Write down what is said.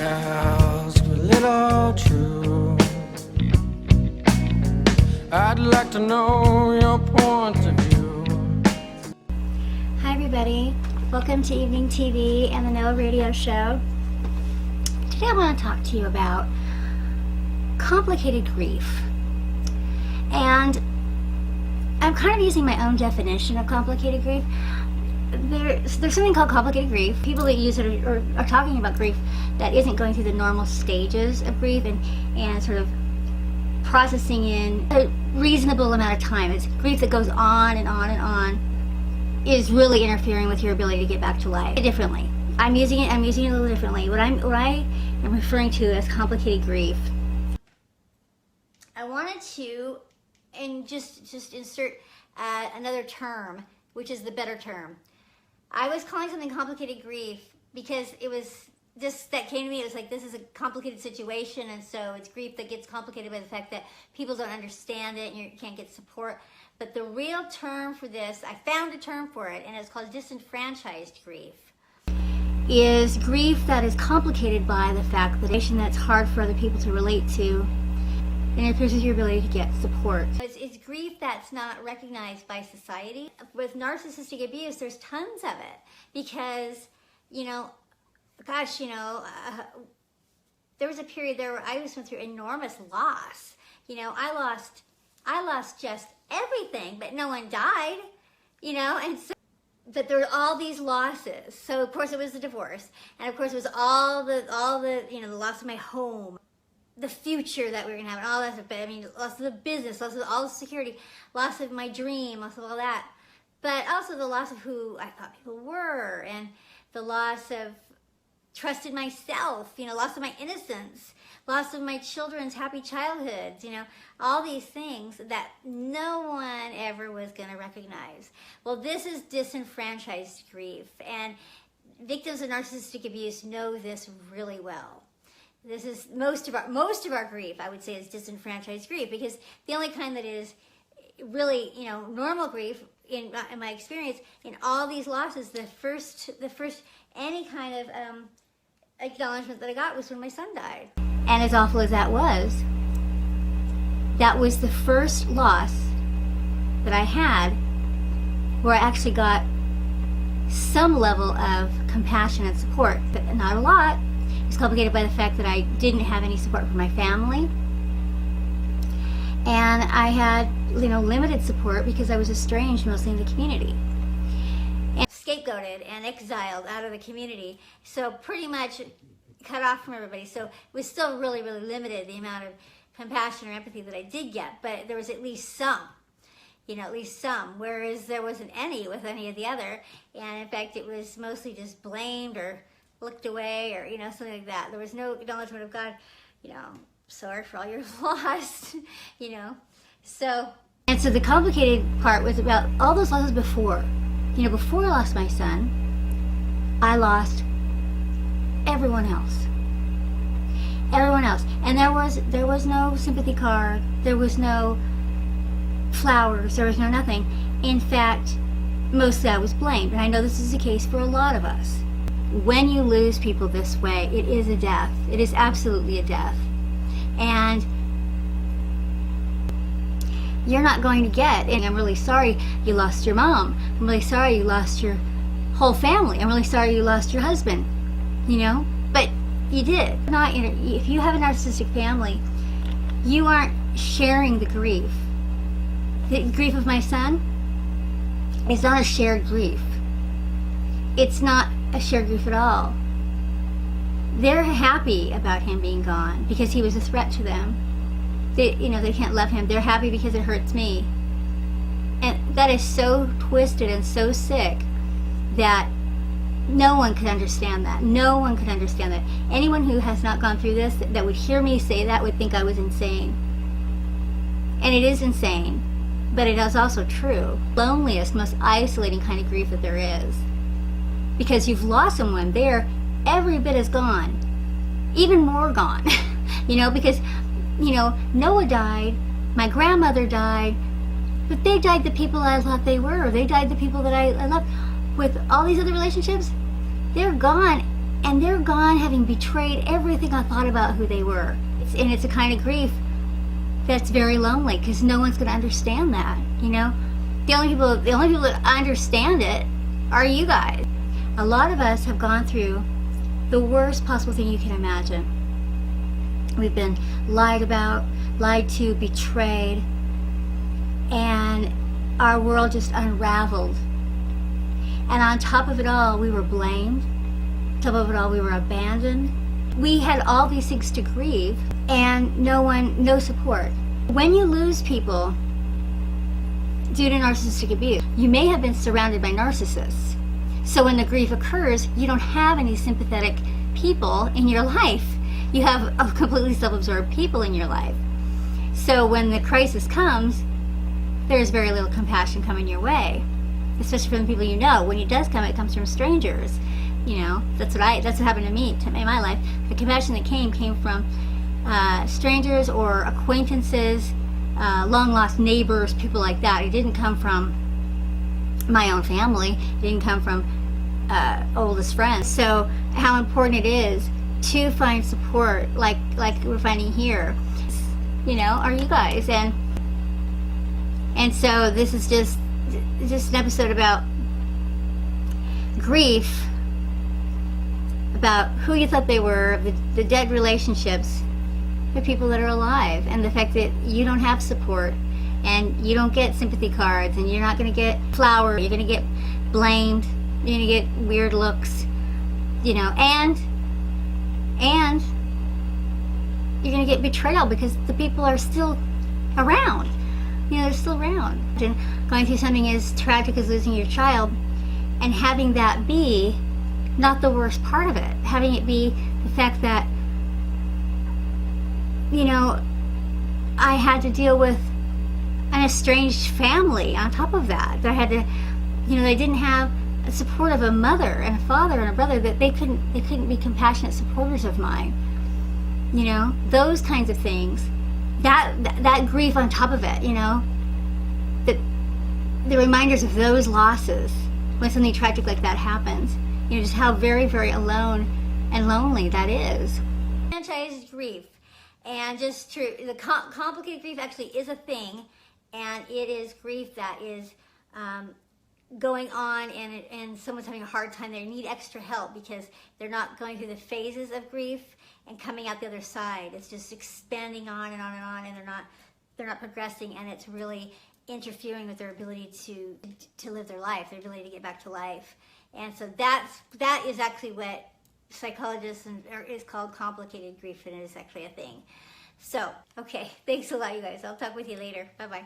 ask a little true. I'd like to know your point of view. Hi everybody, welcome to Evening TV and the Noah Radio Show. Today I want to talk to you about complicated grief. And I'm kind of using my own definition of complicated grief. There's something called complicated grief. People that use it are talking about grief that isn't going through the normal stages of grief and sort of processing in a reasonable amount of time. It's grief that goes on and on and on, is really interfering with your ability to get back to life differently. I'm using it a little differently. What I am referring to as complicated grief. I wanted to just insert another term, which is the better term. I was calling something complicated grief because it was just that came to me. It was like, this is a complicated situation, and so it's grief that gets complicated by the fact that people don't understand it and you can't get support. But the real term for this, I found a term for it, and it's called disenfranchised grief. Is grief that is complicated by the fact that that's hard for other people to relate to and interferes with your ability to get support. It's grief that's not recognized by society. With narcissistic abuse, there's tons of it because, there was a period there where I just went through enormous loss. I lost just everything, but no one died, and so, but there were all these losses. So of course it was the divorce, and of course it was all the the loss of my home, the future that we were gonna have, and all that stuff. But loss of the business, loss of all the security, loss of my dream, loss of all that. But also the loss of who I thought people were, and the loss of trust in myself, loss of my innocence, loss of my children's happy childhoods, all these things that no one ever was gonna recognize. Well, this is disenfranchised grief, and victims of narcissistic abuse know this really well. This is most of our grief, I would say, is disenfranchised grief, because the only kind that is really, normal grief, in my experience, in all these losses, the first any kind of acknowledgement that I got was when my son died. And as awful as that was the first loss that I had where I actually got some level of compassion and support, but not a lot. It's complicated by the fact that I didn't have any support from my family, and I had limited support because I was estranged mostly in the community and scapegoated and exiled out of the community, so pretty much cut off from everybody. So it was still really, really limited, the amount of compassion or empathy that I did get, but there was at least some, whereas there wasn't any with any of the other. And in fact, it was mostly just blamed or looked away, or something like that. There was no acknowledgement of God, sorry for all your loss, So the complicated part was about all those losses before. Before I lost my son, I lost everyone else. And there was no sympathy card, there was no flowers, there was no nothing. In fact, mostly I was blamed, and I know this is the case for a lot of us. When you lose people this way, it is a death. It is absolutely a death. And you're not going to get, and I'm really sorry you lost your mom. I'm really sorry you lost your whole family. I'm really sorry you lost your husband, but you did. If you have a narcissistic family, you aren't sharing the grief. The grief of my son is not a shared grief. It's not a shared grief at all. They're happy about him being gone because he was a threat to them. They can't love him. They're happy because it hurts me. And that is so twisted and so sick that no one could understand that. No one could understand that. Anyone who has not gone through this that would hear me say that would think I was insane. And it is insane, but it is also true. Loneliest, most isolating kind of grief that there is. Because you've lost someone there, every bit is gone. Even more gone. Because Noah died, my grandmother died, but they died the people I thought they were. They died the people that I loved. With all these other relationships, they're gone And they're gone having betrayed everything I thought about who they were. And it's a kind of grief that's very lonely because no one's going to understand that, you know? The only people that understand it are you guys. A lot of us have gone through the worst possible thing you can imagine. We've been lied about, lied to, betrayed, and our world just unraveled. And on top of it all, we were blamed. On top of it all, we were abandoned. We had all these things to grieve, and no support. When you lose people due to narcissistic abuse, you may have been surrounded by narcissists. So when the grief occurs, you don't have any sympathetic people in your life. You have a completely self-absorbed people in your life. So when the crisis comes, there's very little compassion coming your way, especially from the people you know. When it does come, it comes from strangers. You know, that's what happened to me in my life. The compassion that came from strangers or acquaintances, long lost neighbors, people like that. It didn't come from my own family. It didn't come from oldest friends. So how important it is to find support, like we're finding here, you know, are you guys. And so this is just an episode about grief, about who you thought they were, the dead relationships, the people that are alive, and the fact that you don't have support, and you don't get sympathy cards, and you're not going to get flowers, you're going to get blamed, you're going to get weird looks, you know, and you're going to get betrayal because the people are still around. You know, they're still around. And going through something as tragic as losing your child, and having that be not the worst part of it, having it be the fact that, you know, I had to deal with an estranged family on top of that. I had to, you know, they didn't have the support of a mother and a father and a brother, that they couldn't be compassionate supporters of mine. You know, those kinds of things. That grief on top of it, you know, the reminders of those losses when something tragic like that happens, you know, just how very, very alone and lonely that is. Disenfranchised grief, and just true, the complicated grief actually is a thing, and it is grief that is going on, and someone's having a hard time. They need extra help because they're not going through the phases of grief and coming out the other side. It's just expanding on and on and on, and they're not progressing, and it's really interfering with their ability to live their life, their ability to get back to life. And so that is actually what psychologists is called complicated grief, and it is actually a thing. So, okay, thanks a lot, you guys. I'll talk with you later. Bye-bye.